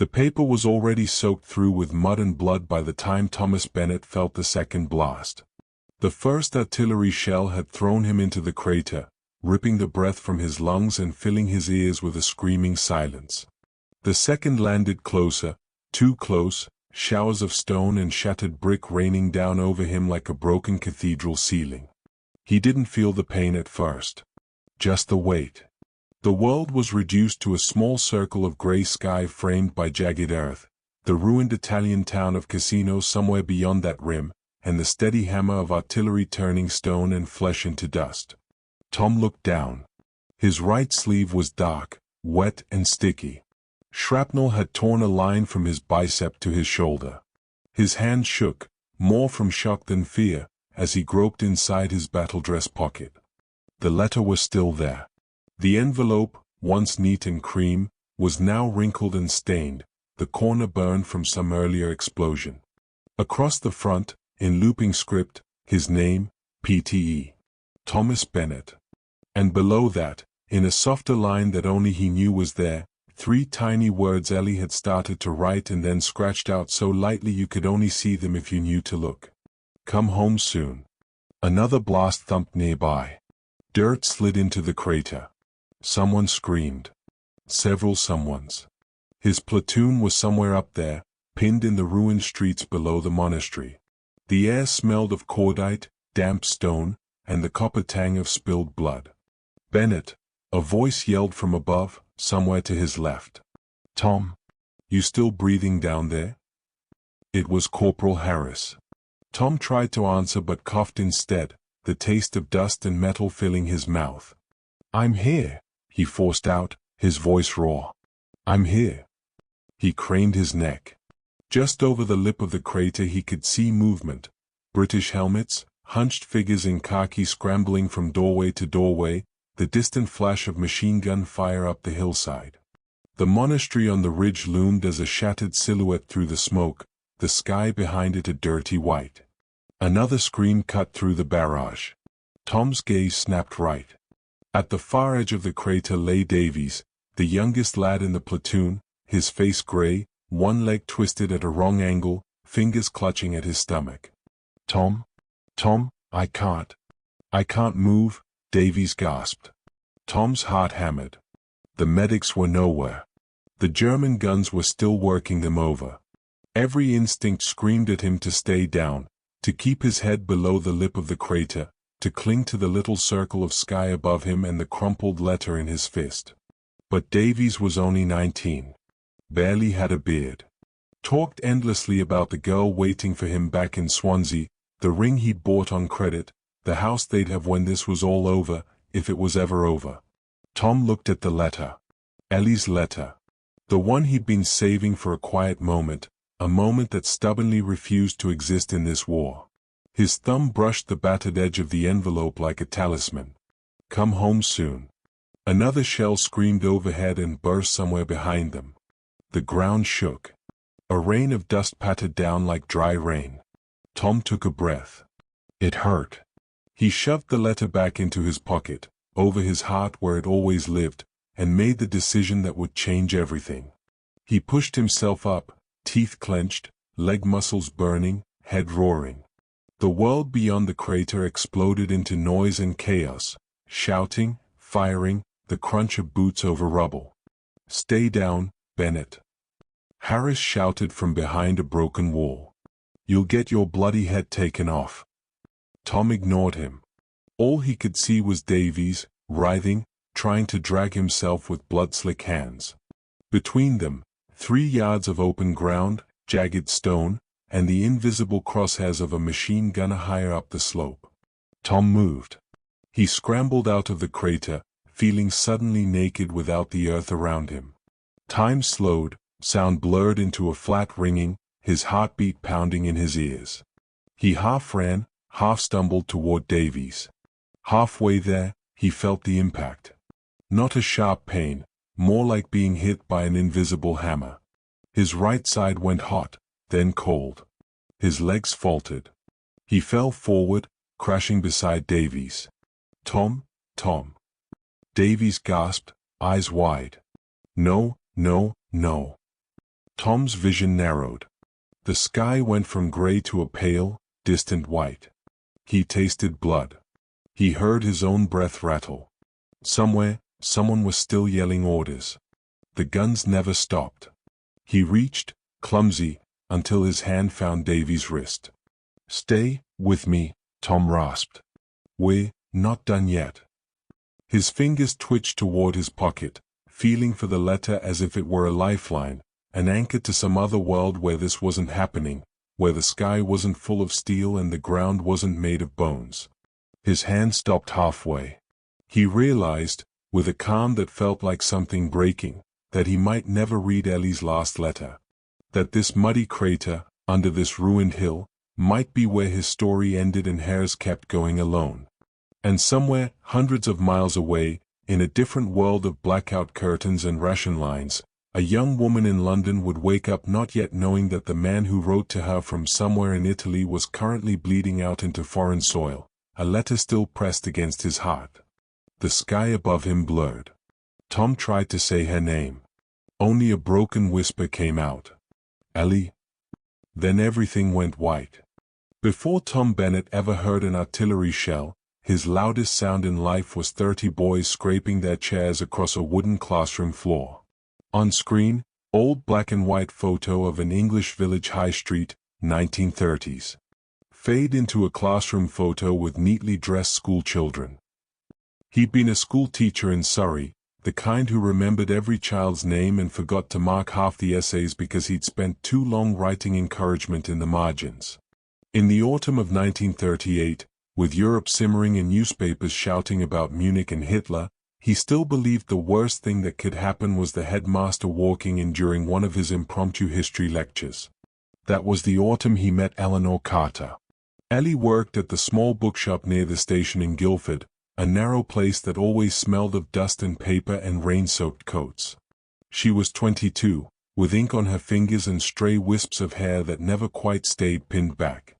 The paper was already soaked through with mud and blood by the time Thomas Bennett felt the second blast. The first artillery shell had thrown him into the crater, ripping the breath from his lungs and filling his ears with a screaming silence. The second landed closer, too close, showers of stone and shattered brick raining down over him like a broken cathedral ceiling. He didn't feel the pain at first. Just the weight. The world was reduced to a small circle of gray sky framed by jagged earth, the ruined Italian town of Cassino somewhere beyond that rim, and the steady hammer of artillery turning stone and flesh into dust. Tom looked down. His right sleeve was dark, wet and sticky. Shrapnel had torn a line from his bicep to his shoulder. His hand shook, more from shock than fear, as he groped inside his battle dress pocket. The letter was still there. The envelope, once neat and cream, was now wrinkled and stained, the corner burned from some earlier explosion. Across the front, in looping script, his name, PTE. Thomas Bennett. And below that, in a softer line that only he knew was there, 3 tiny words Ellie had started to write and then scratched out so lightly you could only see them if you knew to look. Come home soon. Another blast thumped nearby. Dirt slid into the crater. Someone screamed. Several someones. His platoon was somewhere up there, pinned in the ruined streets below the monastery. The air smelled of cordite, damp stone, and the copper tang of spilled blood. Bennett, a voice yelled from above, somewhere to his left. Tom, you still breathing down there? It was Corporal Harris. Tom tried to answer but coughed instead, the taste of dust and metal filling his mouth. I'm here, he forced out, his voice raw. I'm here. He craned his neck. Just over the lip of the crater he could see movement. British helmets, hunched figures in khaki scrambling from doorway to doorway, the distant flash of machine gun fire up the hillside. The monastery on the ridge loomed as a shattered silhouette through the smoke, the sky behind it a dirty white. Another scream cut through the barrage. Tom's gaze snapped right. At the far edge of the crater lay Davies, the youngest lad in the platoon, his face gray, one leg twisted at a wrong angle, fingers clutching at his stomach. Tom, I can't move, Davies gasped. Tom's heart hammered. The medics were nowhere. The German guns were still working them over. Every instinct screamed at him to stay down, to keep his head below the lip of the crater, to cling to the little circle of sky above him and the crumpled letter in his fist. But Davies was only 19. Barely had a beard. Talked endlessly about the girl waiting for him back in Swansea, the ring he'd bought on credit, the house they'd have when this was all over, if it was ever over. Tom looked at the letter. Ellie's letter. The one he'd been saving for a quiet moment, a moment that stubbornly refused to exist in this war. His thumb brushed the battered edge of the envelope like a talisman. Come home soon. Another shell screamed overhead and burst somewhere behind them. The ground shook. A rain of dust pattered down like dry rain. Tom took a breath. It hurt. He shoved the letter back into his pocket, over his heart where it always lived, and made the decision that would change everything. He pushed himself up, teeth clenched, leg muscles burning, head roaring. The world beyond the crater exploded into noise and chaos, shouting, firing, the crunch of boots over rubble. Stay down, Bennett. Harris shouted from behind a broken wall. You'll get your bloody head taken off. Tom ignored him. All he could see was Davies, writhing, trying to drag himself with blood-slick hands. Between them, 3 yards of open ground, jagged stone, and the invisible crosshairs of a machine gunner higher up the slope. Tom moved. He scrambled out of the crater, feeling suddenly naked without the earth around him. Time slowed, sound blurred into a flat ringing, his heartbeat pounding in his ears. He half ran, half stumbled toward Davies. Halfway there, he felt the impact. Not a sharp pain, more like being hit by an invisible hammer. His right side went hot, then cold. His legs faltered. He fell forward, crashing beside Davies. Tom. Davies gasped, eyes wide. No. Tom's vision narrowed. The sky went from gray to a pale, distant white. He tasted blood. He heard his own breath rattle. Somewhere, someone was still yelling orders. The guns never stopped. He reached, clumsy, until his hand found Davy's wrist. "Stay with me," Tom rasped. "We're not done yet." His fingers twitched toward his pocket, feeling for the letter as if it were a lifeline, an anchor to some other world where this wasn't happening, where the sky wasn't full of steel and the ground wasn't made of bones. His hand stopped halfway. He realized, with a calm that felt like something breaking, that he might never read Ellie's last letter. That this muddy crater, under this ruined hill, might be where his story ended and hers kept going alone. And somewhere, hundreds of miles away, in a different world of blackout curtains and ration lines, a young woman in London would wake up not yet knowing that the man who wrote to her from somewhere in Italy was currently bleeding out into foreign soil, a letter still pressed against his heart. The sky above him blurred. Tom tried to say her name. Only a broken whisper came out. "Ellie." Then everything went white. Before Tom Bennett ever heard an artillery shell, his loudest sound in life was 30 boys scraping their chairs across a wooden classroom floor. On screen, old black and white photo of an English village high street, 1930s. Fade into a classroom photo with neatly dressed school children. He'd been a school teacher in Surrey, the kind who remembered every child's name and forgot to mark half the essays because he'd spent too long writing encouragement in the margins. In the autumn of 1938, with Europe simmering and newspapers shouting about Munich and Hitler, he still believed the worst thing that could happen was the headmaster walking in during one of his impromptu history lectures. That was the autumn he met Eleanor Carter. Ellie worked at the small bookshop near the station in Guildford, a narrow place that always smelled of dust and paper and rain-soaked coats. She was 22, with ink on her fingers and stray wisps of hair that never quite stayed pinned back.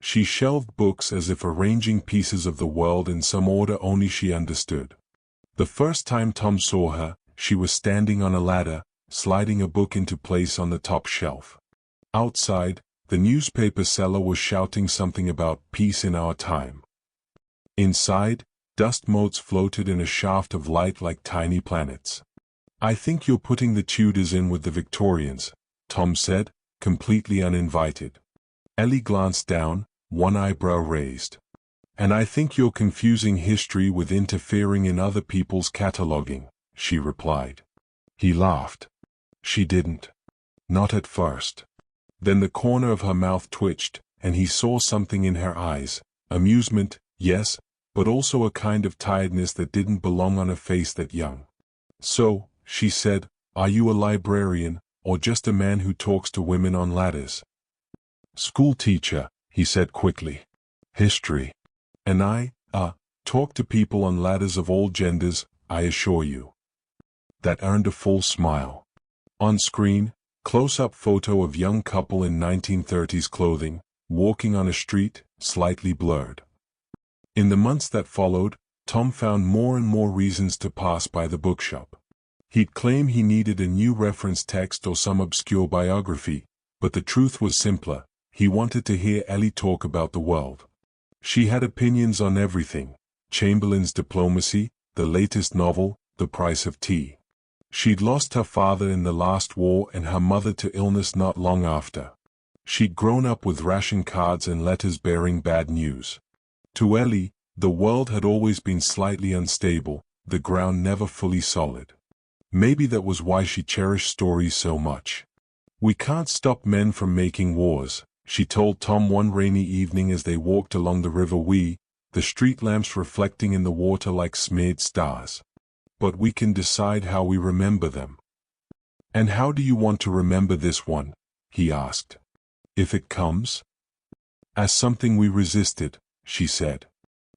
She shelved books as if arranging pieces of the world in some order only she understood. The first time Tom saw her, she was standing on a ladder, sliding a book into place on the top shelf. Outside, the newspaper seller was shouting something about peace in our time. Inside, dust motes floated in a shaft of light like tiny planets. "I think you're putting the Tudors in with the Victorians," Tom said, completely uninvited. Ellie glanced down, one eyebrow raised. "And I think you're confusing history with interfering in other people's cataloging," she replied. He laughed. She didn't. Not at first. Then the corner of her mouth twitched, and he saw something in her eyes. Amusement, yes, but also a kind of tiredness that didn't belong on a face that young. "So," she said, "are you a librarian, or just a man who talks to women on ladders?" "School teacher," he said quickly. "History. And I talk to people on ladders of all genders, I assure you." That earned a full smile. On screen, close-up photo of young couple in 1930s clothing, walking on a street, slightly blurred. In the months that followed, Tom found more and more reasons to pass by the bookshop. He'd claim he needed a new reference text or some obscure biography, but the truth was simpler. He wanted to hear Ellie talk about the world. She had opinions on everything: Chamberlain's diplomacy, the latest novel, the price of tea. She'd lost her father in the last war and her mother to illness not long after. She'd grown up with ration cards and letters bearing bad news. To Ellie, the world had always been slightly unstable, the ground never fully solid. Maybe that was why she cherished stories so much. "We can't stop men from making wars," she told Tom one rainy evening as they walked along the River Wee, the street lamps reflecting in the water like smeared stars. "But we can decide how we remember them." "And how do you want to remember this one?" he asked. "If it comes?" "As something we resisted," she said.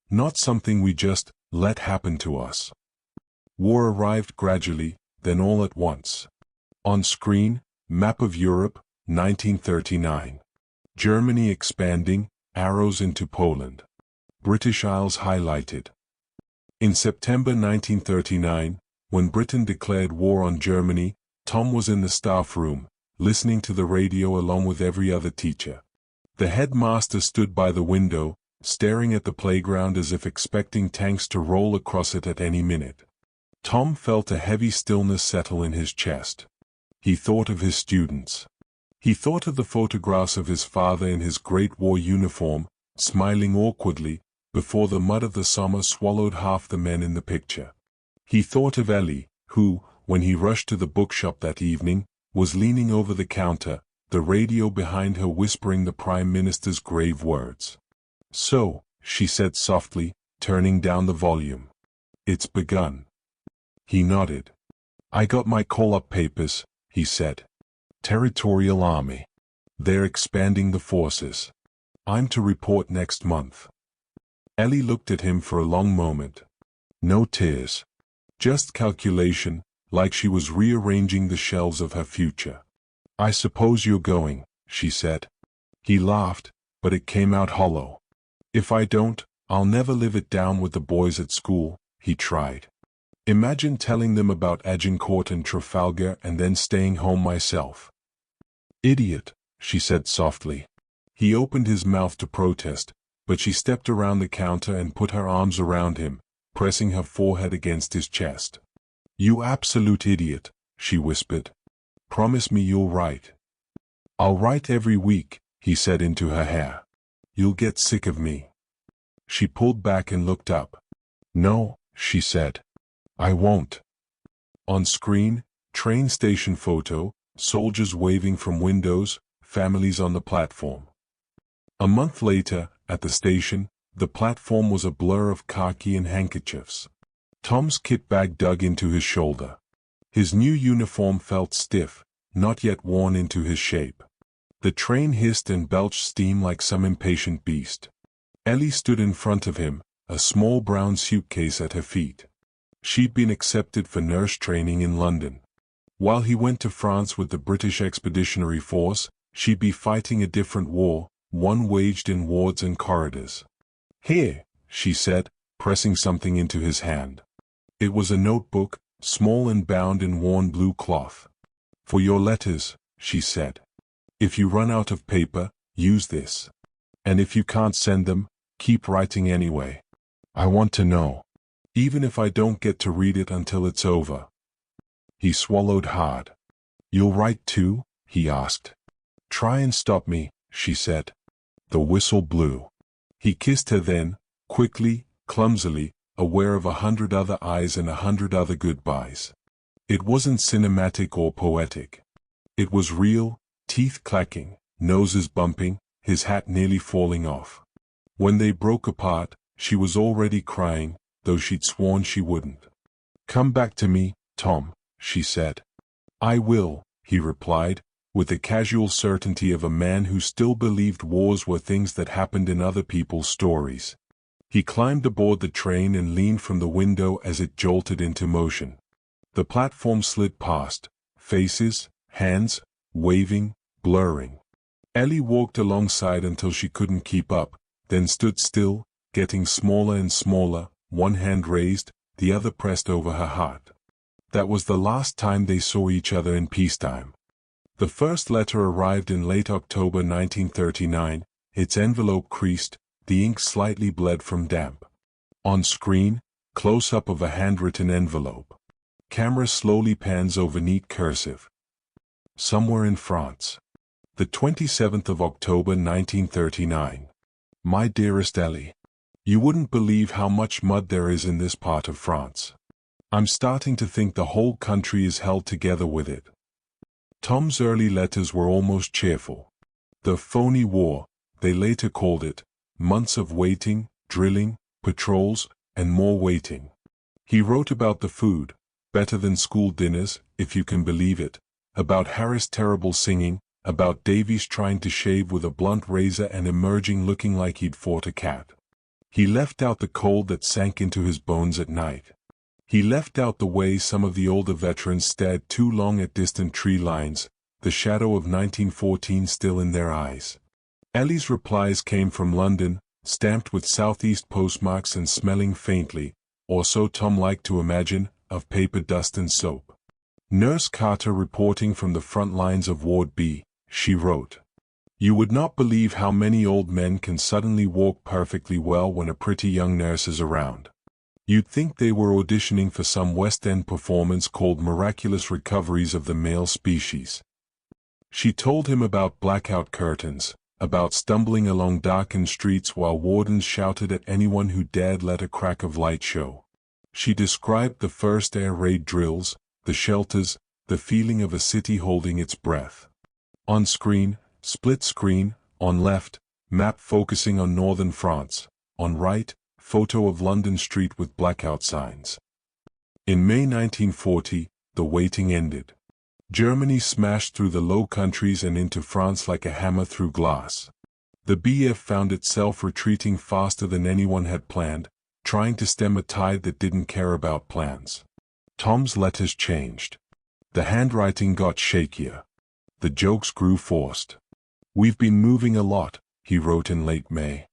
"Not something we just let happen to us." War arrived gradually, then all at once. On screen, map of Europe, 1939. Germany expanding, arrows into Poland. British Isles highlighted. In September 1939, when Britain declared war on Germany, Tom was in the staff room, listening to the radio along with every other teacher. The headmaster stood by the window, staring at the playground as if expecting tanks to roll across it at any minute. Tom felt a heavy stillness settle in his chest. He thought of his students. He thought of the photographs of his father in his Great War uniform, smiling awkwardly, before the mud of the summer swallowed half the men in the picture. He thought of Ellie, who, when he rushed to the bookshop that evening, was leaning over the counter, the radio behind her whispering the Prime Minister's grave words. "So," she said softly, turning down the volume. "It's begun." He nodded. "I got my call-up papers," he said. "Territorial Army. They're expanding the forces. I'm to report next month." Ellie looked at him for a long moment. No tears. Just calculation, like she was rearranging the shelves of her future. "I suppose you're going," she said. He laughed, but it came out hollow. "If I don't, I'll never live it down with the boys at school," he tried. "Imagine telling them about Agincourt and Trafalgar and then staying home myself." "Idiot," she said softly. He opened his mouth to protest, but she stepped around the counter and put her arms around him, pressing her forehead against his chest. "You absolute idiot," she whispered. "Promise me you'll write." "I'll write every week," he said into her hair. "You'll get sick of me." She pulled back and looked up. "No," she said. "I won't." On screen, train station photo, soldiers waving from windows, families on the platform. A month later, at the station, the platform was a blur of khaki and handkerchiefs. Tom's kit bag dug into his shoulder. His new uniform felt stiff, not yet worn into his shape. The train hissed and belched steam like some impatient beast. Ellie stood in front of him, a small brown suitcase at her feet. She'd been accepted for nurse training in London. While he went to France with the British Expeditionary Force, she'd be fighting a different war, one waged in wards and corridors. "Here," she said, pressing something into his hand. It was a notebook, small and bound in worn blue cloth. "For your letters," she said. "If you run out of paper, use this. And if you can't send them, keep writing anyway. I want to know. Even if I don't get to read it until it's over." He swallowed hard. "You'll write too?" he asked. "Try and stop me," she said. The whistle blew. He kissed her then, quickly, clumsily, aware of 100 other eyes and 100 other goodbyes. It wasn't cinematic or poetic. It was real, teeth clacking, noses bumping, his hat nearly falling off. When they broke apart, she was already crying, though she'd sworn she wouldn't. "Come back to me, Tom," she said. "I will," he replied, with the casual certainty of a man who still believed wars were things that happened in other people's stories. He climbed aboard the train and leaned from the window as it jolted into motion. The platform slid past, faces, hands, waving, blurring. Ellie walked alongside until she couldn't keep up, then stood still, getting smaller and smaller, one hand raised, the other pressed over her heart. That was the last time they saw each other in peacetime. The first letter arrived in late October 1939, its envelope creased, the ink slightly bled from damp. On screen, close-up of a handwritten envelope. Camera slowly pans over neat cursive. "Somewhere in France. The 27th of October 1939. My dearest Ellie. You wouldn't believe how much mud there is in this part of France. I'm starting to think the whole country is held together with it." Tom's early letters were almost cheerful. The phony war, they later called it, months of waiting, drilling, patrols, and more waiting. He wrote about the food, better than school dinners, if you can believe it, about Harris' terrible singing, about Davies trying to shave with a blunt razor and emerging looking like he'd fought a cat. He left out the cold that sank into his bones at night. He left out the way some of the older veterans stared too long at distant tree lines, the shadow of 1914 still in their eyes. Ellie's replies came from London, stamped with southeast postmarks and smelling faintly, or so Tom liked to imagine, of paper dust and soap. Nurse Carter reporting from the front lines of Ward B, she wrote. You would not believe how many old men can suddenly walk perfectly well when a pretty young nurse is around. You'd think they were auditioning for some West End performance called Miraculous Recoveries of the Male Species. She told him about blackout curtains, about stumbling along darkened streets while wardens shouted at anyone who dared let a crack of light show. She described the first air raid drills, the shelters, the feeling of a city holding its breath. On screen, split screen, on left, map focusing on northern France, on right, photo of London street with blackout signs. In May 1940, the waiting ended. Germany smashed through the Low Countries and into France like a hammer through glass. The BF found itself retreating faster than anyone had planned, trying to stem a tide that didn't care about plans. Tom's letters changed. The handwriting got shakier. The jokes grew forced. We've been moving a lot, he wrote in late May.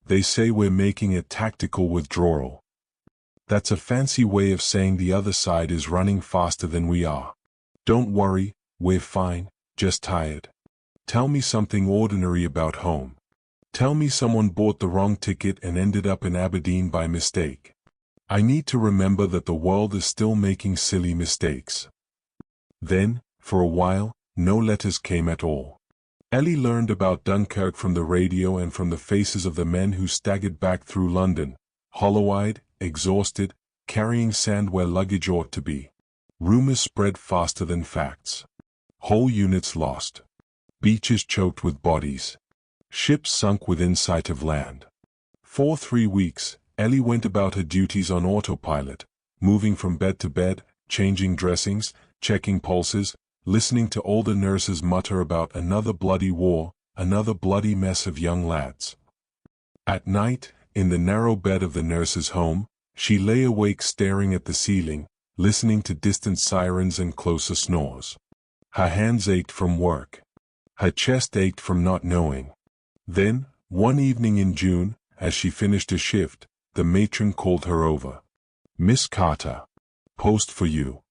They say we're making a tactical withdrawal. That's a fancy way of saying the other side is running faster than we are. Don't worry, we're fine, just tired. Tell me something ordinary about home. Tell me someone bought the wrong ticket and ended up in Aberdeen by mistake. I need to remember that the world is still making silly mistakes. Then, for a while, no letters came at all. Ellie learned about Dunkirk from the radio and from the faces of the men who staggered back through London, hollow-eyed, exhausted, carrying sand where luggage ought to be. Rumors spread faster than facts. Whole units lost. Beaches choked with bodies. Ships sunk within sight of land. For 3 weeks, Ellie went about her duties on autopilot, moving from bed to bed, changing dressings, checking pulses, listening to older nurses mutter about another bloody war, another bloody mess of young lads. At night, in the narrow bed of the nurse's home, she lay awake staring at the ceiling, listening to distant sirens and closer snores. Her hands ached from work. Her chest ached from not knowing. Then, one evening in June, as she finished a shift, the matron called her over. Miss Carter. Post for you.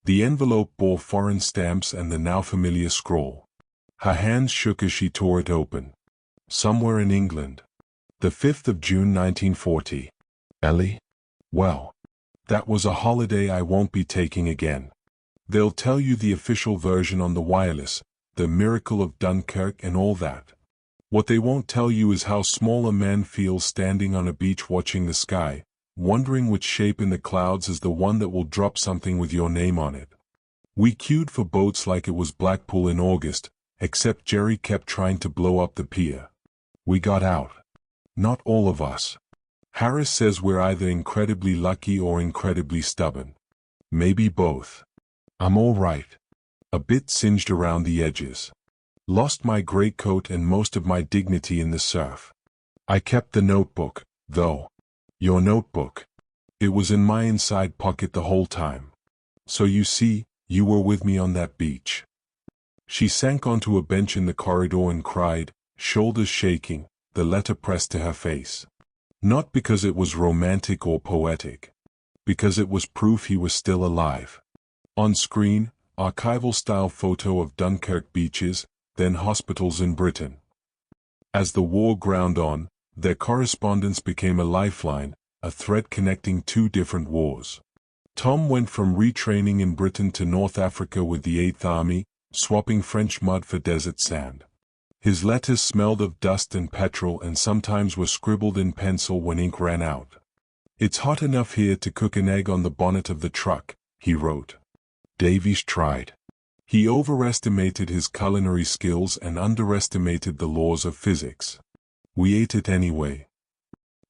The envelope bore foreign stamps and the now familiar scroll. Her hands shook as she tore it open. Somewhere in England. The 5th of June 1940. Ellie? Well, that was a holiday I won't be taking again. They'll tell you the official version on the wireless, the miracle of Dunkirk and all that. What they won't tell you is how small a man feels standing on a beach watching the sky, wondering which shape in the clouds is the one that will drop something with your name on it. We queued for boats like it was Blackpool in August, except Jerry kept trying to blow up the pier. We got out. Not all of us. Harris says we're either incredibly lucky or incredibly stubborn. Maybe both. I'm all right. A bit singed around the edges. Lost my greatcoat and most of my dignity in the surf. I kept the notebook, though. Your notebook. It was in my inside pocket the whole time. So you see, you were with me on that beach. She sank onto a bench in the corridor and cried, shoulders shaking, the letter pressed to her face. Not because it was romantic or poetic. Because it was proof he was still alive. On screen, archival-style photo of Dunkirk beaches, then hospitals in Britain. As the war ground on, their correspondence became a lifeline, a thread connecting 2 different wars. Tom went from retraining in Britain to North Africa with the 8th Army, swapping French mud for desert sand. His letters smelled of dust and petrol and sometimes were scribbled in pencil when ink ran out. It's hot enough here to cook an egg on the bonnet of the truck, he wrote. Davies tried. He overestimated his culinary skills and underestimated the laws of physics. We ate it anyway.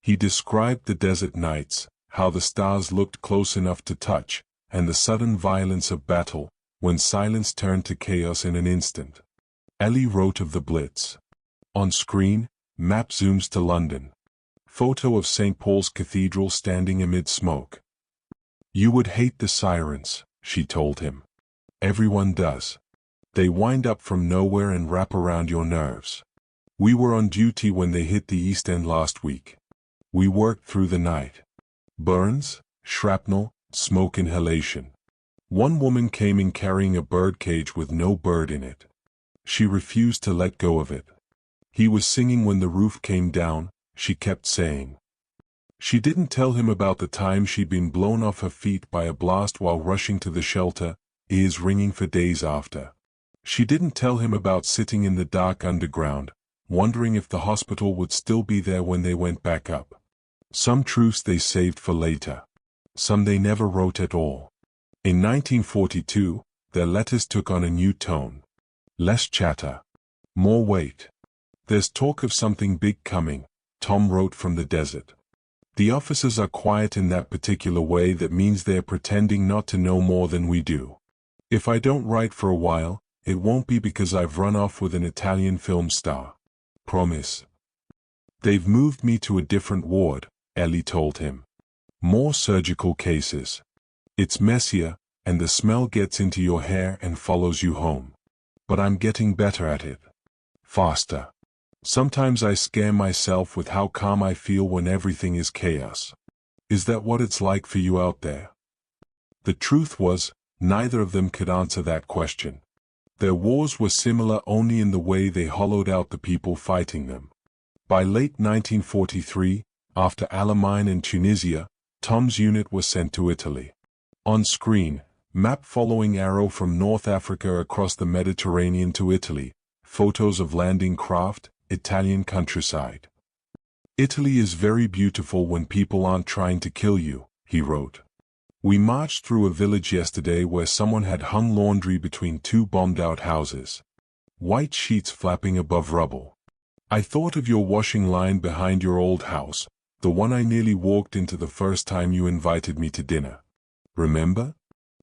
He described the desert nights, how the stars looked close enough to touch, and the sudden violence of battle, when silence turned to chaos in an instant. Ellie wrote of the Blitz. On screen, map zooms to London. Photo of St. Paul's Cathedral standing amid smoke. You would hate the sirens, she told him. Everyone does. They wind up from nowhere and wrap around your nerves. We were on duty when they hit the East End last week. We worked through the night. Burns, shrapnel, smoke inhalation. One woman came in carrying a bird cage with no bird in it. She refused to let go of it. He was singing when the roof came down, she kept saying. She didn't tell him about the time she'd been blown off her feet by a blast while rushing to the shelter, ears ringing for days after. She didn't tell him about sitting in the dark underground, wondering if the hospital would still be there when they went back up. Some truths they saved for later. Some they never wrote at all. In 1942, their letters took on a new tone. Less chatter. More weight. There's talk of something big coming, Tom wrote from the desert. The officers are quiet in that particular way that means they're pretending not to know more than we do. If I don't write for a while, it won't be because I've run off with an Italian film star. Promise. They've moved me to a different ward, Ellie told him. More surgical cases. It's messier, and the smell gets into your hair and follows you home. But I'm getting better at it. Faster. Sometimes I scare myself with how calm I feel when everything is chaos. Is that what it's like for you out there? The truth was, neither of them could answer that question. Their wars were similar only in the way they hollowed out the people fighting them. By late 1943, after Alamein and Tunisia, Tom's unit was sent to Italy. On screen, map following arrow from North Africa across the Mediterranean to Italy, photos of landing craft, Italian countryside. Italy is very beautiful when people aren't trying to kill you, he wrote. We marched through a village yesterday where someone had hung laundry between two bombed-out houses. White sheets flapping above rubble. I thought of your washing line behind your old house, the one I nearly walked into the first time you invited me to dinner. Remember?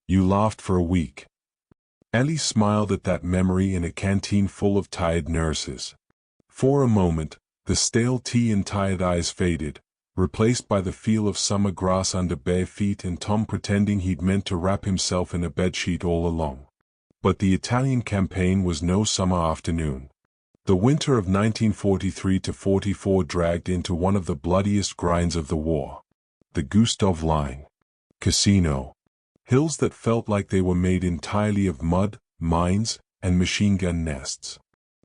You laughed for a week. Ellie smiled at that memory in a canteen full of tired nurses. For a moment, the stale tea and tired eyes faded, replaced by the feel of summer grass under bare feet and Tom pretending he'd meant to wrap himself in a bedsheet all along. But the Italian campaign was no summer afternoon. The winter of 1943-44 dragged into one of the bloodiest grinds of the war. The Gustav Line. Cassino. Hills that felt like they were made entirely of mud, mines, and machine gun nests.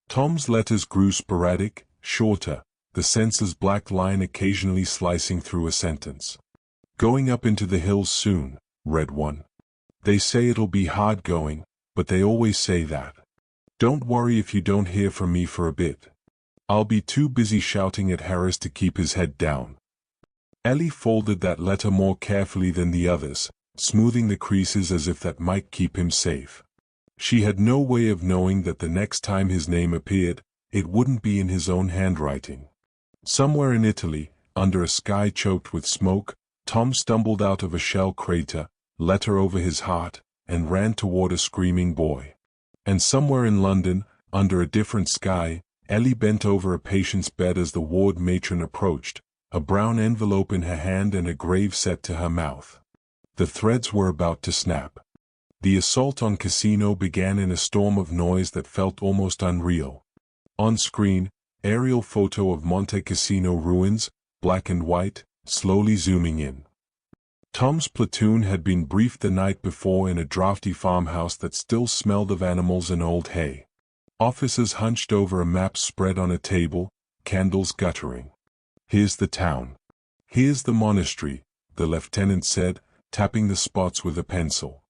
Tom's letters grew sporadic, shorter, the censor's black line occasionally slicing through a sentence. Going up into the hills soon, read one. They say it'll be hard going, but they always say that. Don't worry if you don't hear from me for a bit. I'll be too busy shouting at Harris to keep his head down. Ellie folded that letter more carefully than the others, smoothing the creases as if that might keep him safe. She had no way of knowing that the next time his name appeared, it wouldn't be in his own handwriting. Somewhere in Italy, under a sky choked with smoke, Tom stumbled out of a shell crater, letter over his heart, and ran toward a screaming boy. And somewhere in London, under a different sky, Ellie bent over a patient's bed as the ward matron approached, a brown envelope in her hand and a grave set to her mouth. The threads were about to snap. The assault on Cassino began in a storm of noise that felt almost unreal. On screen, aerial photo of Monte Cassino ruins, black and white, slowly zooming in. Tom's platoon had been briefed the night before in a drafty farmhouse that still smelled of animals and old hay. Officers hunched over a map spread on a table, candles guttering. Here's the town. Here's the monastery, the lieutenant said, tapping the spots with a pencil.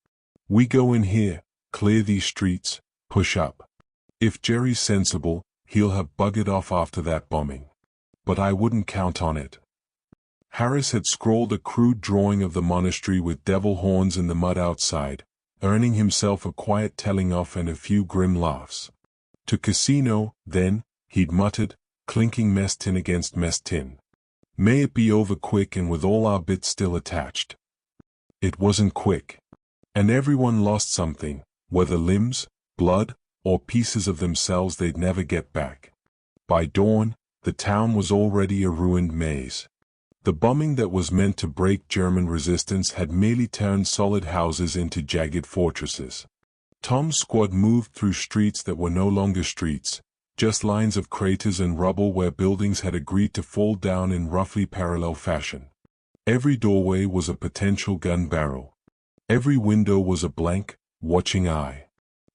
We go in here, clear these streets, push up. If Jerry's sensible, he'll have buggered off after that bombing. But I wouldn't count on it. Harris had scrawled a crude drawing of the monastery with devil horns in the mud outside, earning himself a quiet telling off and a few grim laughs. To Cassino, then, he'd muttered, clinking mess tin against mess tin. May it be over quick and with all our bits still attached. It wasn't quick. And everyone lost something, whether limbs, blood, or pieces of themselves they'd never get back. By dawn, the town was already a ruined maze. The bombing that was meant to break German resistance had merely turned solid houses into jagged fortresses. Tom's squad moved through streets that were no longer streets, just lines of craters and rubble where buildings had agreed to fall down in roughly parallel fashion. Every doorway was a potential gun barrel. Every window was a blank, watching eye.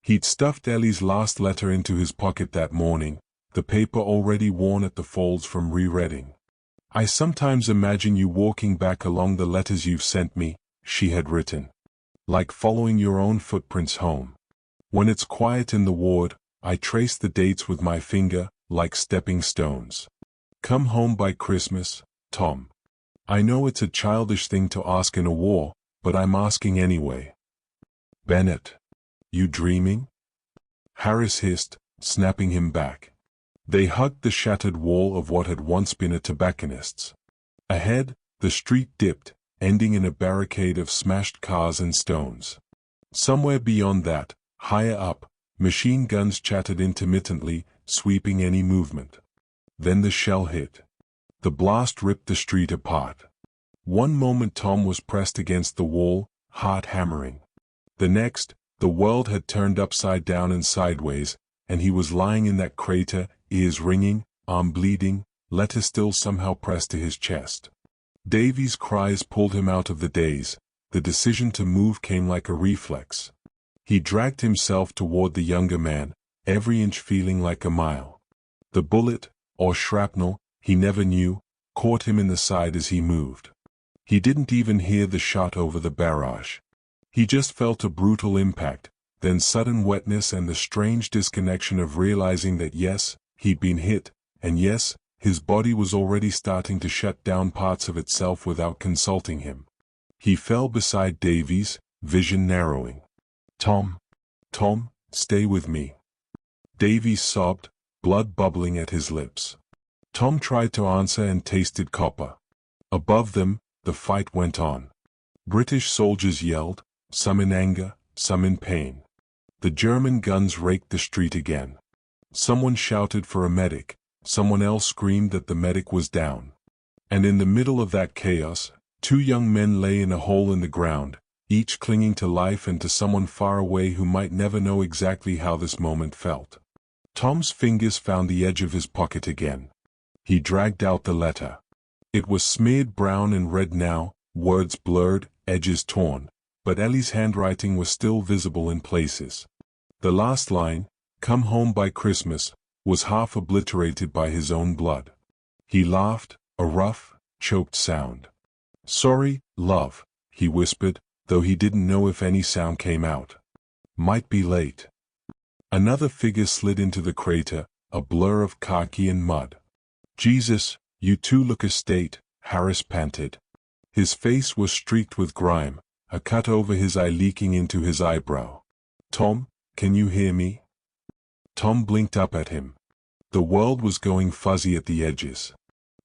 He'd stuffed Ellie's last letter into his pocket that morning, the paper already worn at the folds from rereading. "I sometimes imagine you walking back along the letters you've sent me," she had written. "Like following your own footprints home. When it's quiet in the ward, I trace the dates with my finger, like stepping stones. Come home by Christmas, Tom. I know it's a childish thing to ask in a war, but I'm asking anyway." "Bennett. You dreaming?" Harris hissed, snapping him back. They hugged the shattered wall of what had once been a tobacconist's. Ahead, the street dipped, ending in a barricade of smashed cars and stones. Somewhere beyond that, higher up, machine guns chattered intermittently, sweeping any movement. Then the shell hit. The blast ripped the street apart. One moment Tom was pressed against the wall, heart hammering. The next, the world had turned upside down and sideways, and he was lying in that crater, ears ringing, arm bleeding, letter still somehow pressed to his chest. Davy's cries pulled him out of the daze. The decision to move came like a reflex. He dragged himself toward the younger man, every inch feeling like a mile. The bullet, or shrapnel, he never knew, caught him in the side as he moved. He didn't even hear the shot over the barrage. He just felt a brutal impact, then sudden wetness and the strange disconnection of realizing that yes, he'd been hit, and yes, his body was already starting to shut down parts of itself without consulting him. He fell beside Davies, vision narrowing. "Tom. Tom, stay with me." Davies sobbed, blood bubbling at his lips. Tom tried to answer and tasted copper. Above them, the fight went on. British soldiers yelled, some in anger, some in pain. The German guns raked the street again. Someone shouted for a medic, someone else screamed that the medic was down. And in the middle of that chaos, two young men lay in a hole in the ground, each clinging to life and to someone far away who might never know exactly how this moment felt. Tom's fingers found the edge of his pocket again. He dragged out the letter. It was smeared brown and red now, words blurred, edges torn, but Ellie's handwriting was still visible in places. The last line, "Come home by Christmas," was half obliterated by his own blood. He laughed, a rough, choked sound. "Sorry, love," he whispered, though he didn't know if any sound came out. "Might be late." Another figure slid into the crater, a blur of khaki and mud. "Jesus, you two look a state," Harris panted. His face was streaked with grime, a cut over his eye leaking into his eyebrow. "Tom, can you hear me?" Tom blinked up at him. The world was going fuzzy at the edges.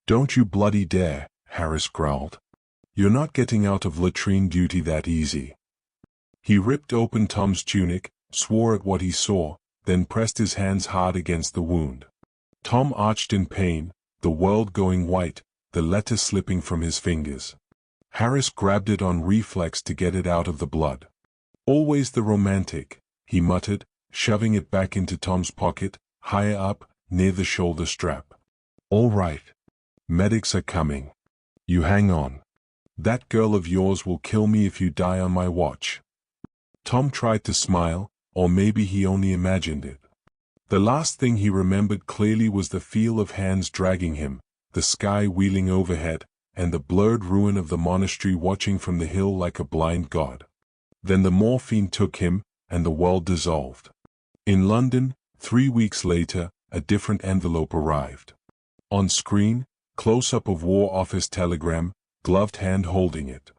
"Don't you bloody dare," Harris growled. "You're not getting out of latrine duty that easy." He ripped open Tom's tunic, swore at what he saw, then pressed his hands hard against the wound. Tom arched in pain, the world going white, the letter slipping from his fingers. Harris grabbed it on reflex to get it out of the blood. "Always the romantic," he muttered, shoving it back into Tom's pocket, higher up, near the shoulder strap. "All right. Medics are coming. You hang on. That girl of yours will kill me if you die on my watch." Tom tried to smile, or maybe he only imagined it. The last thing he remembered clearly was the feel of hands dragging him, the sky wheeling overhead, and the blurred ruin of the monastery watching from the hill like a blind god. Then the morphine took him, and the world dissolved. In London, 3 weeks later, a different envelope arrived. On screen, close-up of War Office telegram, gloved hand holding it.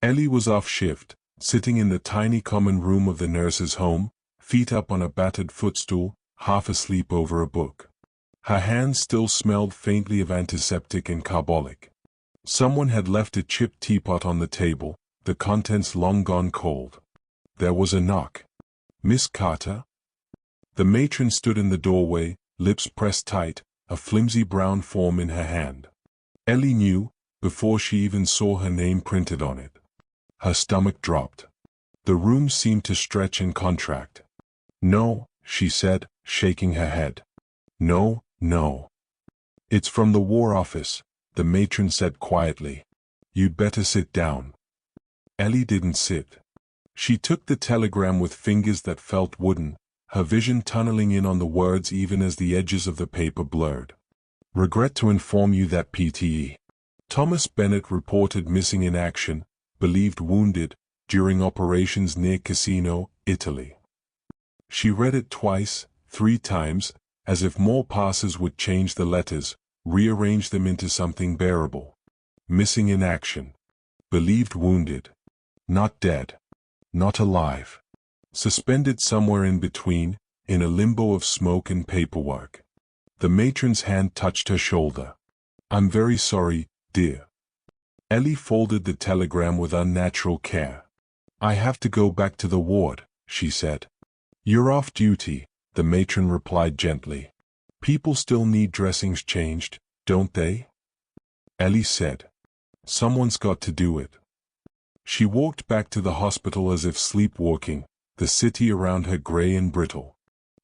Ellie was off shift, sitting in the tiny common room of the nurse's home, feet up on a battered footstool, half asleep over a book. Her hands still smelled faintly of antiseptic and carbolic. Someone had left a chipped teapot on the table, the contents long gone cold. There was a knock. "Miss Carter?" The matron stood in the doorway, lips pressed tight, a flimsy brown form in her hand. Ellie knew, before she even saw her name printed on it. Her stomach dropped. The room seemed to stretch and contract. "No," she said, shaking her head. "No, no. It's from the War Office," the matron said quietly. "You'd better sit down." Ellie didn't sit. She took the telegram with fingers that felt wooden, her vision tunneling in on the words even as the edges of the paper blurred. Regret to inform you that Pte. Thomas Bennett reported missing in action, believed wounded, during operations near Cassino, Italy. She read it twice, 3 times, as if more passes would change the letters, rearrange them into something bearable. Missing in action. Believed wounded. Not dead. Not alive. Suspended somewhere in between, in a limbo of smoke and paperwork. The matron's hand touched her shoulder. I'm very sorry, dear. Ellie folded the telegram with unnatural care. I have to go back to the ward, she said. You're off duty, the matron replied gently. People still need dressings changed, don't they? Ellie said. Someone's got to do it. She walked back to the hospital as if sleepwalking, the city around her gray and brittle.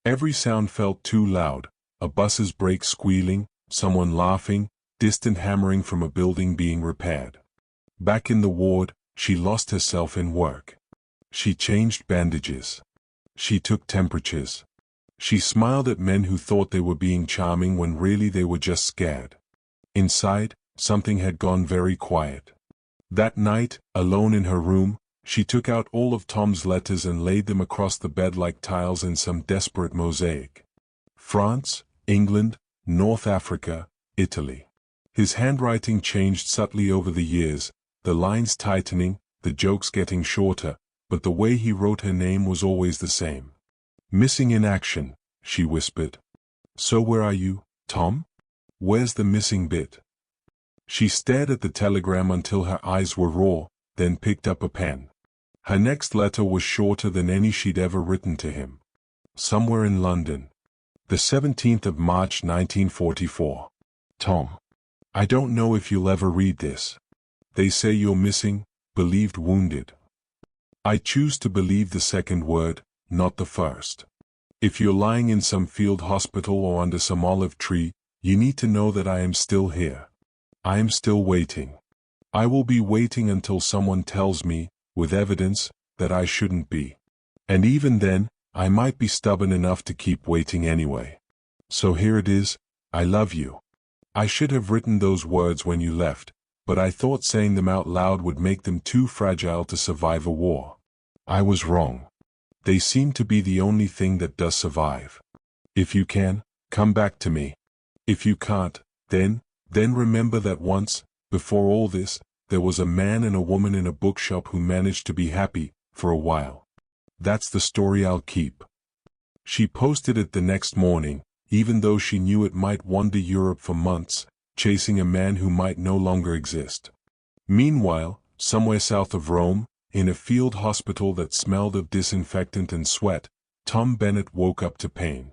Every sound felt too loud, a bus's brakes squealing, someone laughing, distant hammering from a building being repaired. Back in the ward, she lost herself in work. She changed bandages. She took temperatures. She smiled at men who thought they were being charming when really they were just scared. Inside, something had gone very quiet. That night, alone in her room, she took out all of Tom's letters and laid them across the bed like tiles in some desperate mosaic. France, England, North Africa, Italy. His handwriting changed subtly over the years, the lines tightening, the jokes getting shorter, but the way he wrote her name was always the same. Missing in action, she whispered. So where are you, Tom? Where's the missing bit? She stared at the telegram until her eyes were raw, then picked up a pen. Her next letter was shorter than any she'd ever written to him. Somewhere in London. The 17th of March 1944. Tom. I don't know if you'll ever read this. They say you're missing, believed wounded. I choose to believe the second word, not the first. If you're lying in some field hospital or under some olive tree, you need to know that I am still here. I am still waiting. I will be waiting until someone tells me, with evidence, that I shouldn't be. And even then, I might be stubborn enough to keep waiting anyway. So here it is, I love you. I should have written those words when you left, but I thought saying them out loud would make them too fragile to survive a war. I was wrong. They seem to be the only thing that does survive. If you can, come back to me. If you can't, then remember that once, before all this, there was a man and a woman in a bookshop who managed to be happy, for a while. That's the story I'll keep. She posted it the next morning, even though she knew it might wander Europe for months, chasing a man who might no longer exist. Meanwhile, somewhere south of Rome, in a field hospital that smelled of disinfectant and sweat, Tom Bennett woke up to pain.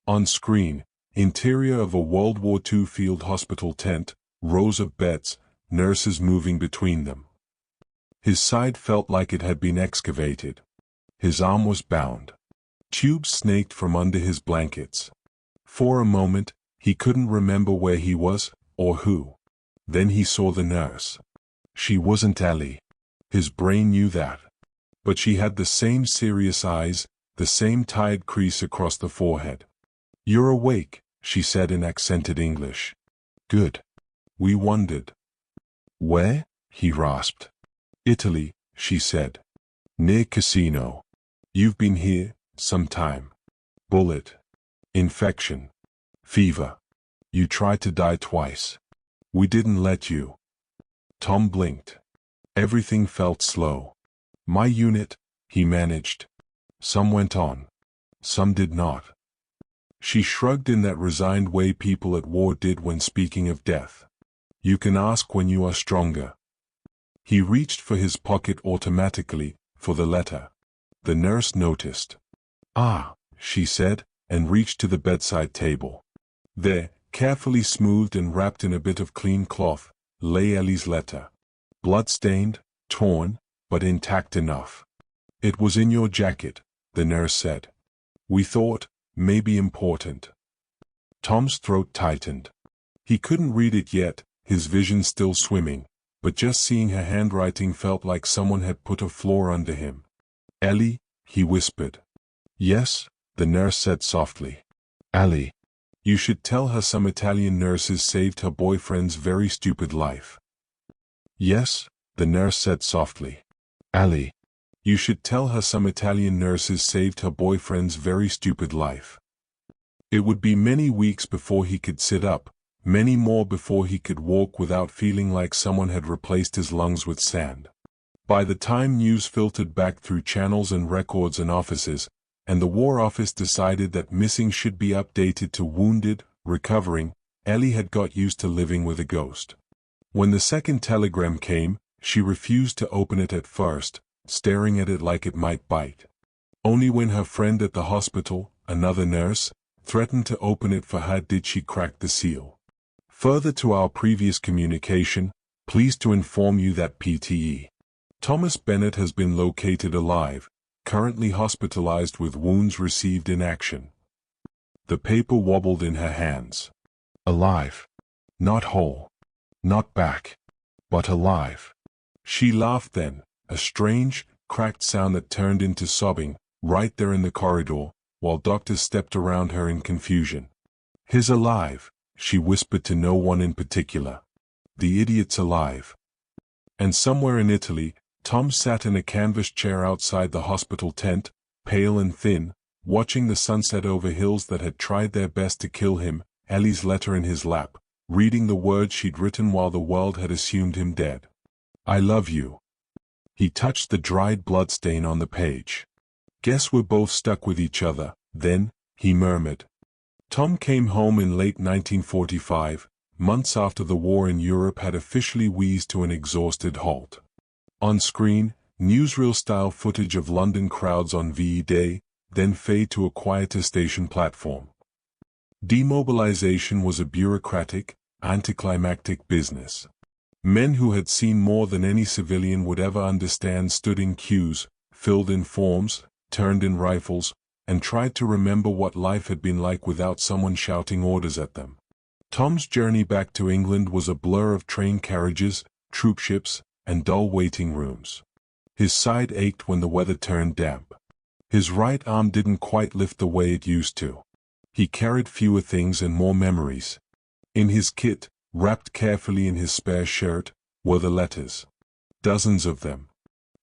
On screen, interior of a World War II field hospital tent, rows of beds, nurses moving between them. His side felt like it had been excavated. His arm was bound. Tubes snaked from under his blankets. For a moment, he couldn't remember where he was, or who. Then he saw the nurse. She wasn't Ellie. His brain knew that. But she had the same serious eyes, the same tired crease across the forehead. You're awake, she said in accented English. Good. We wondered. Where? He rasped. Italy, she said. Near Cassino. You've been here, some time. Bullet. Infection. Fever. You tried to die twice. We didn't let you. Tom blinked. Everything felt slow. My unit, he managed. Some went on. Some did not. She shrugged in that resigned way people at war did when speaking of death. You can ask when you are stronger. He reached for his pocket automatically, for the letter. The nurse noticed. Ah, she said, and reached to the bedside table. There, carefully smoothed and wrapped in a bit of clean cloth, lay Ellie's letter. Blood-stained, torn, but intact enough. It was in your jacket, the nurse said. We thought, maybe important. Tom's throat tightened. He couldn't read it yet, his vision still swimming, but just seeing her handwriting felt like someone had put a floor under him. "Ellie," he whispered. "Yes," the nurse said softly. "Ellie, you should tell her some Italian nurses saved her boyfriend's very stupid life." "Yes," the nurse said softly. "Ellie, you should tell her some Italian nurses saved her boyfriend's very stupid life." It would be many weeks before he could sit up, many more before he could walk without feeling like someone had replaced his lungs with sand. By the time news filtered back through channels and records and offices, and the War Office decided that missing should be updated to wounded, recovering, Ellie had got used to living with a ghost. When the second telegram came, she refused to open it at first, staring at it like it might bite. Only when her friend at the hospital, another nurse, threatened to open it for her did she crack the seal. Further to our previous communication, pleased to inform you that Pte. Thomas Bennett has been located alive, currently hospitalized with wounds received in action. The paper wobbled in her hands. Alive. Not whole. Not back. But alive. She laughed then, a strange, cracked sound that turned into sobbing, right there in the corridor, while doctors stepped around her in confusion. "He's alive," she whispered to no one in particular. "The idiot's alive." And somewhere in Italy, Tom sat in a canvas chair outside the hospital tent, pale and thin, watching the sunset over hills that had tried their best to kill him, Ellie's letter in his lap, reading the words she'd written while the world had assumed him dead. "I love you." He touched the dried blood stain on the page. "Guess we're both stuck with each other, then," he murmured. Tom came home in late 1945, months after the war in Europe had officially wheezed to an exhausted halt. On screen, newsreel-style footage of London crowds on VE Day, then fade to a quieter station platform. Demobilization was a bureaucratic, anticlimactic business. Men who had seen more than any civilian would ever understand stood in queues, filled in forms, turned in rifles, and tried to remember what life had been like without someone shouting orders at them. Tom's journey back to England was a blur of train carriages, troopships, and dull waiting rooms. His side ached when the weather turned damp. His right arm didn't quite lift the way it used to. He carried fewer things and more memories. In his kit, wrapped carefully in his spare shirt, were the letters. Dozens of them.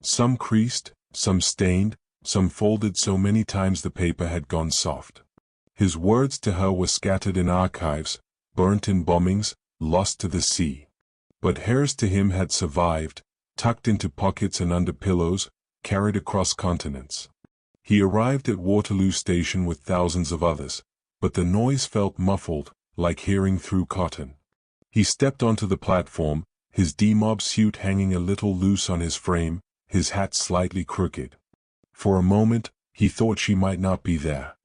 Some creased, some stained, some folded so many times the paper had gone soft. His words to her were scattered in archives, burnt in bombings, lost to the sea. But hers to him had survived, tucked into pockets and under pillows, carried across continents. He arrived at Waterloo Station with thousands of others, but the noise felt muffled, like hearing through cotton. He stepped onto the platform, his demob suit hanging a little loose on his frame, his hat slightly crooked. For a moment, he thought she might not be there.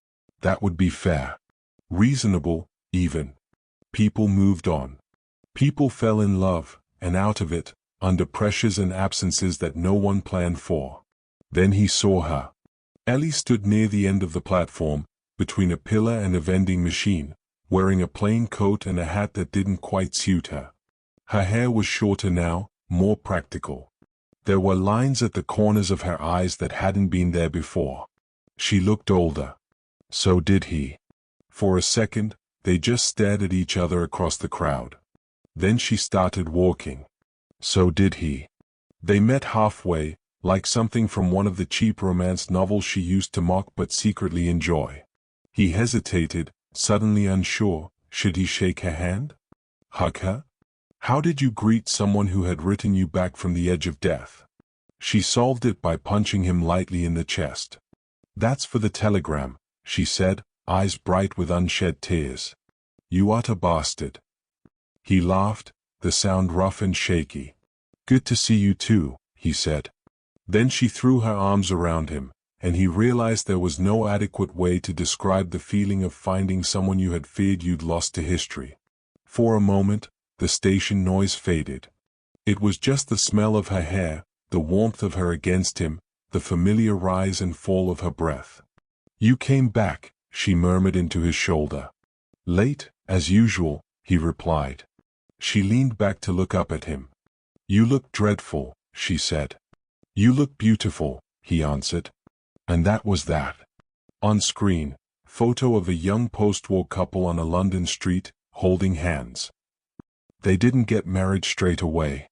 That would be fair. Reasonable, even. People moved on. People fell in love, and out of it, under pressures and absences that no one planned for. Then he saw her. Ellie stood near the end of the platform, between a pillar and a vending machine, wearing a plain coat and a hat that didn't quite suit her. Her hair was shorter now, more practical. There were lines at the corners of her eyes that hadn't been there before. She looked older. So did he. For a second, they just stared at each other across the crowd. Then she started walking. So did he. They met halfway, like something from one of the cheap romance novels she used to mock but secretly enjoy. He hesitated, suddenly unsure, should he shake her hand? Hug her? How did you greet someone who had written you back from the edge of death? She solved it by punching him lightly in the chest. "That's for the telegram," she said, eyes bright with unshed tears. "You utter bastard." He laughed, the sound rough and shaky. "Good to see you too," he said. Then she threw her arms around him, and he realized there was no adequate way to describe the feeling of finding someone you had feared you'd lost to history. For a moment, the station noise faded. It was just the smell of her hair, the warmth of her against him, the familiar rise and fall of her breath. "You came back," she murmured into his shoulder. "Late, as usual," he replied. She leaned back to look up at him. "You look dreadful," she said. "You look beautiful," he answered. And that was that. On screen, photo of a young post-war couple on a London street, holding hands. They didn't get married straight away.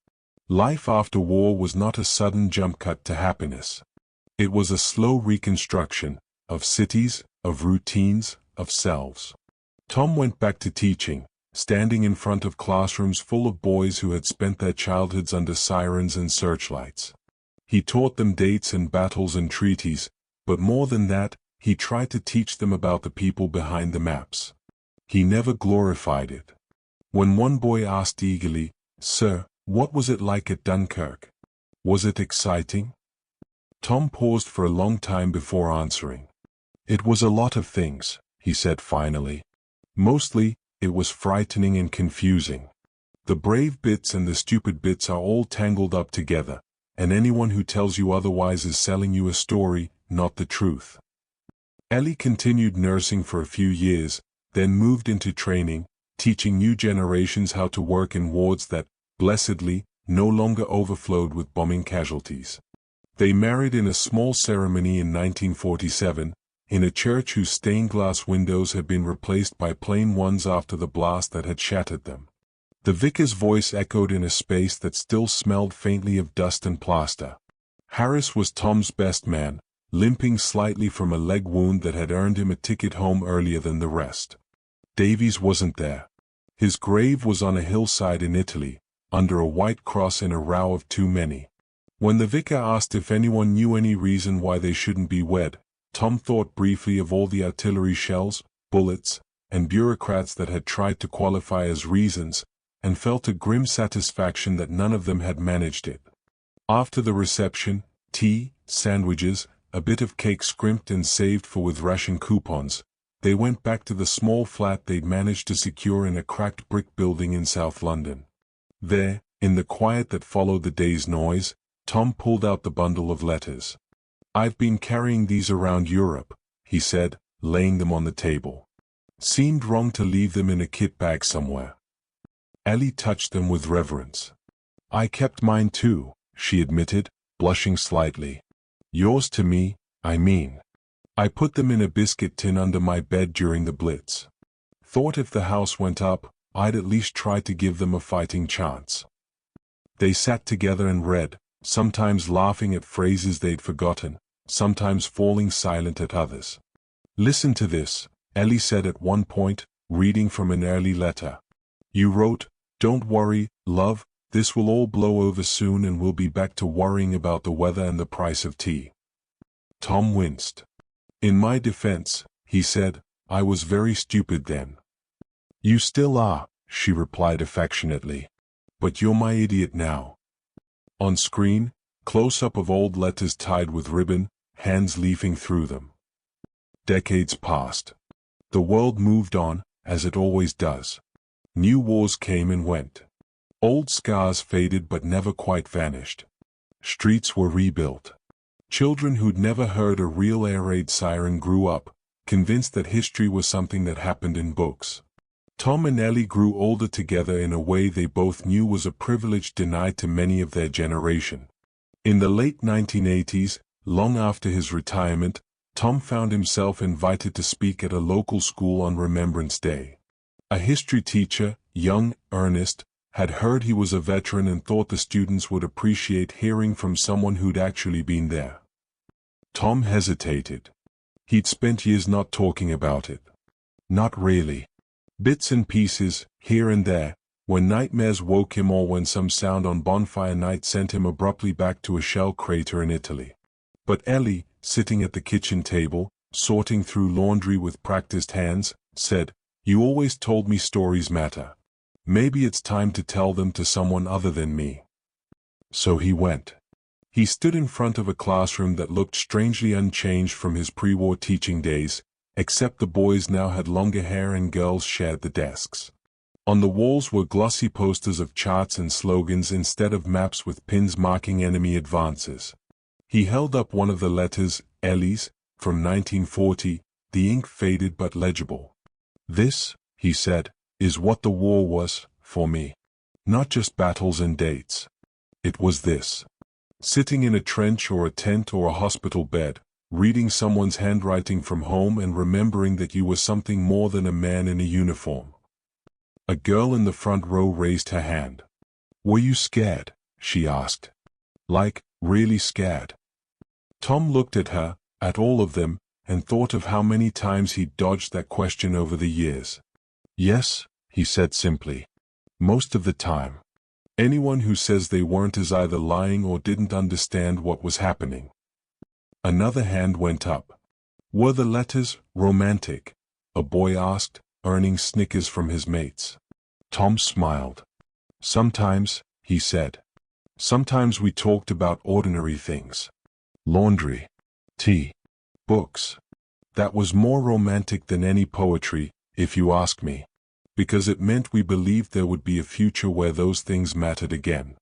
Life after war was not a sudden jump cut to happiness. It was a slow reconstruction, of cities, of routines, of selves. Tom went back to teaching, standing in front of classrooms full of boys who had spent their childhoods under sirens and searchlights. He taught them dates and battles and treaties, but more than that, he tried to teach them about the people behind the maps. He never glorified it. When one boy asked eagerly, "Sir, what was it like at Dunkirk? Was it exciting?" Tom paused for a long time before answering. "It was a lot of things," he said finally. "Mostly, it was frightening and confusing. The brave bits and the stupid bits are all tangled up together, and anyone who tells you otherwise is selling you a story, not the truth." Ellie continued nursing for a few years, then moved into training, teaching new generations how to work in wards that, blessedly, no longer overflowed with bombing casualties. They married in a small ceremony in 1947, in a church whose stained glass windows had been replaced by plain ones after the blast that had shattered them. The vicar's voice echoed in a space that still smelled faintly of dust and plaster. Harris was Tom's best man, limping slightly from a leg wound that had earned him a ticket home earlier than the rest. Davies wasn't there. His grave was on a hillside in Italy, under a white cross in a row of too many. When the vicar asked if anyone knew any reason why they shouldn't be wed, Tom thought briefly of all the artillery shells, bullets, and bureaucrats that had tried to qualify as reasons, and felt a grim satisfaction that none of them had managed it. After the reception, tea, sandwiches, a bit of cake scrimped and saved for with ration coupons, they went back to the small flat they'd managed to secure in a cracked brick building in South London. There, in the quiet that followed the day's noise, Tom pulled out the bundle of letters. "I've been carrying these around Europe," he said, laying them on the table. "Seemed wrong to leave them in a kit bag somewhere." Ellie touched them with reverence. "I kept mine too," she admitted, blushing slightly. "Yours to me, I mean. I put them in a biscuit tin under my bed during the Blitz. Thought if the house went up, I'd at least try to give them a fighting chance." They sat together and read, sometimes laughing at phrases they'd forgotten, sometimes falling silent at others. "Listen to this," Ellie said at one point, reading from an early letter. "You wrote, 'Don't worry, love, this will all blow over soon and we'll be back to worrying about the weather and the price of tea.'" Tom winced. "In my defense," he said, "I was very stupid then." "You still are," she replied affectionately. "But you're my idiot now." On screen, close-up of old letters tied with ribbon, hands leafing through them. Decades passed. The world moved on, as it always does. New wars came and went. Old scars faded but never quite vanished. Streets were rebuilt. Children who'd never heard a real air raid siren grew up, convinced that history was something that happened in books. Tom and Ellie grew older together in a way they both knew was a privilege denied to many of their generation. In the late 1980s, long after his retirement, Tom found himself invited to speak at a local school on Remembrance Day. A history teacher, young, earnest, had heard he was a veteran and thought the students would appreciate hearing from someone who'd actually been there. Tom hesitated. He'd spent years not talking about it. Not really. Bits and pieces, here and there, when nightmares woke him or when some sound on bonfire night sent him abruptly back to a shell crater in Italy. But Ellie, sitting at the kitchen table, sorting through laundry with practiced hands, said, "You always told me stories matter. Maybe it's time to tell them to someone other than me." So he went. He stood in front of a classroom that looked strangely unchanged from his pre-war teaching days, except the boys now had longer hair and girls shared the desks. On the walls were glossy posters of charts and slogans instead of maps with pins marking enemy advances. He held up one of the letters, Ellie's, from 1940, the ink faded but legible. "This," he said, "is what the war was, for me. Not just battles and dates. It was this. Sitting in a trench or a tent or a hospital bed, reading someone's handwriting from home and remembering that you were something more than a man in a uniform. A girl in the front row raised her hand. "Were you scared?" she asked. "Like, really scared?" Tom looked at her, at all of them, and thought of how many times he'd dodged that question over the years. "Yes," he said simply. "Most of the time. Anyone who says they weren't is either lying or didn't understand what was happening." Another hand went up. "Were the letters romantic?" a boy asked, earning snickers from his mates. Tom smiled. "Sometimes," he said. "Sometimes we talked about ordinary things. Laundry, tea, books. That was more romantic than any poetry, if you ask me, because it meant we believed there would be a future where those things mattered again."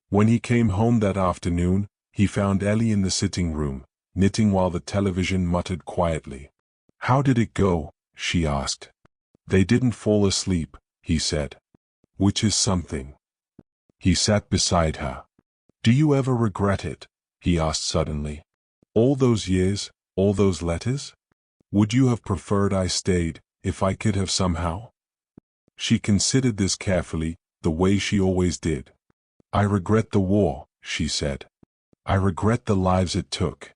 When he came home that afternoon, he found Ellie in the sitting room, knitting while the television muttered quietly. "How did it go?" she asked. "They didn't fall asleep," he said. "Which is something." He sat beside her. "Do you ever regret it?" he asked suddenly. "All those years, all those letters? Would you have preferred I stayed, if I could have somehow?" She considered this carefully, the way she always did. "I regret the war," she said. "I regret the lives it took.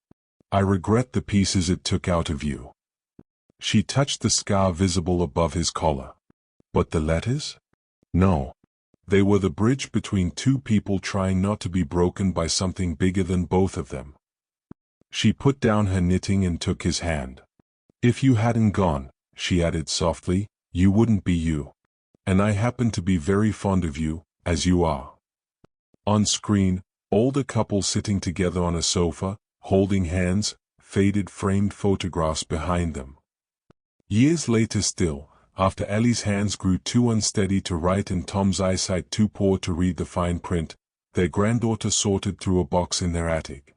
I regret the pieces it took out of you." She touched the scar visible above his collar. "But the letters? No. They were the bridge between two people trying not to be broken by something bigger than both of them." She put down her knitting and took his hand. "If you hadn't gone," she added softly, "you wouldn't be you. And I happen to be very fond of you, as you are." On screen, older couple sitting together on a sofa, holding hands, faded framed photographs behind them. Years later still, after Ellie's hands grew too unsteady to write and Tom's eyesight too poor to read the fine print, their granddaughter sorted through a box in their attic.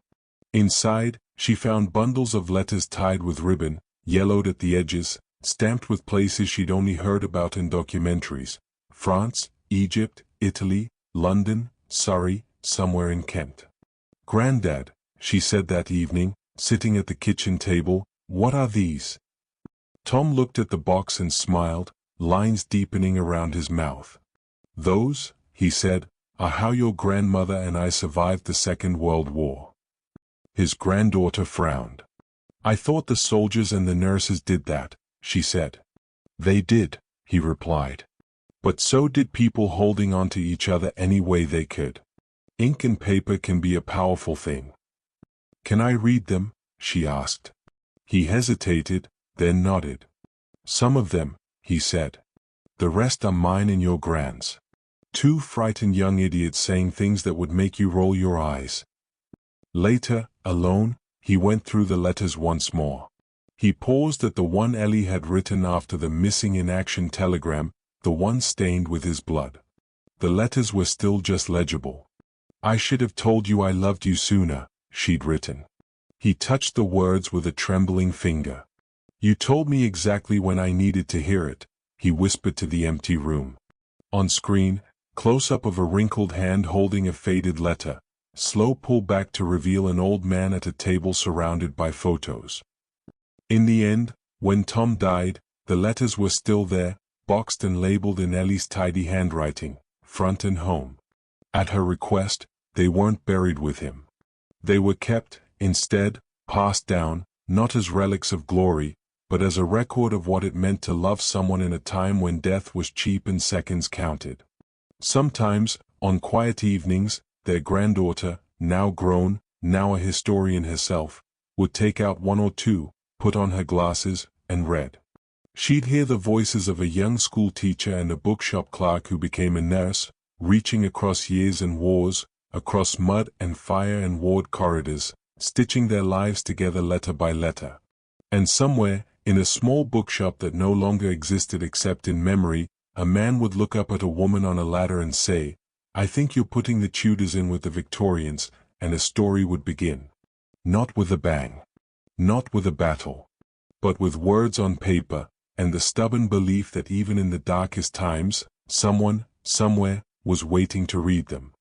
Inside, she found bundles of letters tied with ribbon, yellowed at the edges, stamped with places she'd only heard about in documentaries: France, Egypt, Italy, London, Surrey, somewhere in Kent. "Granddad," she said that evening, sitting at the kitchen table, "what are these?" Tom looked at the box and smiled, lines deepening around his mouth. "Those," he said, "are how your grandmother and I survived the Second World War." His granddaughter frowned. "I thought the soldiers and the nurses did that," she said. "They did," he replied. "But so did people holding on to each other any way they could. Ink and paper can be a powerful thing." "Can I read them?" she asked. He hesitated, then nodded. "Some of them," he said. "The rest are mine and your grand's. Two frightened young idiots saying things that would make you roll your eyes." Later, alone, he went through the letters once more. He paused at the one Ellie had written after the missing in action telegram, the one stained with his blood. The letters were still just legible. "I should have told you I loved you sooner," she'd written. He touched the words with a trembling finger. "You told me exactly when I needed to hear it," he whispered to the empty room. On screen, close-up of a wrinkled hand holding a faded letter, slow pull back to reveal an old man at a table surrounded by photos. In the end, when Tom died, the letters were still there, boxed and labeled in Ellie's tidy handwriting, front and home. At her request, they weren't buried with him. They were kept, instead, passed down, not as relics of glory, but as a record of what it meant to love someone in a time when death was cheap and seconds counted. Sometimes, on quiet evenings, their granddaughter, now grown, now a historian herself, would take out one or two, put on her glasses, and read. She'd hear the voices of a young school teacher and a bookshop clerk who became a nurse, reaching across years and wars, across mud and fire and ward corridors, stitching their lives together letter by letter. And somewhere, in a small bookshop that no longer existed except in memory, a man would look up at a woman on a ladder and say, "I think you're putting the Tudors in with the Victorians," and a story would begin. Not with a bang. Not with a battle. But with words on paper, and the stubborn belief that even in the darkest times, someone, somewhere, was waiting to read them.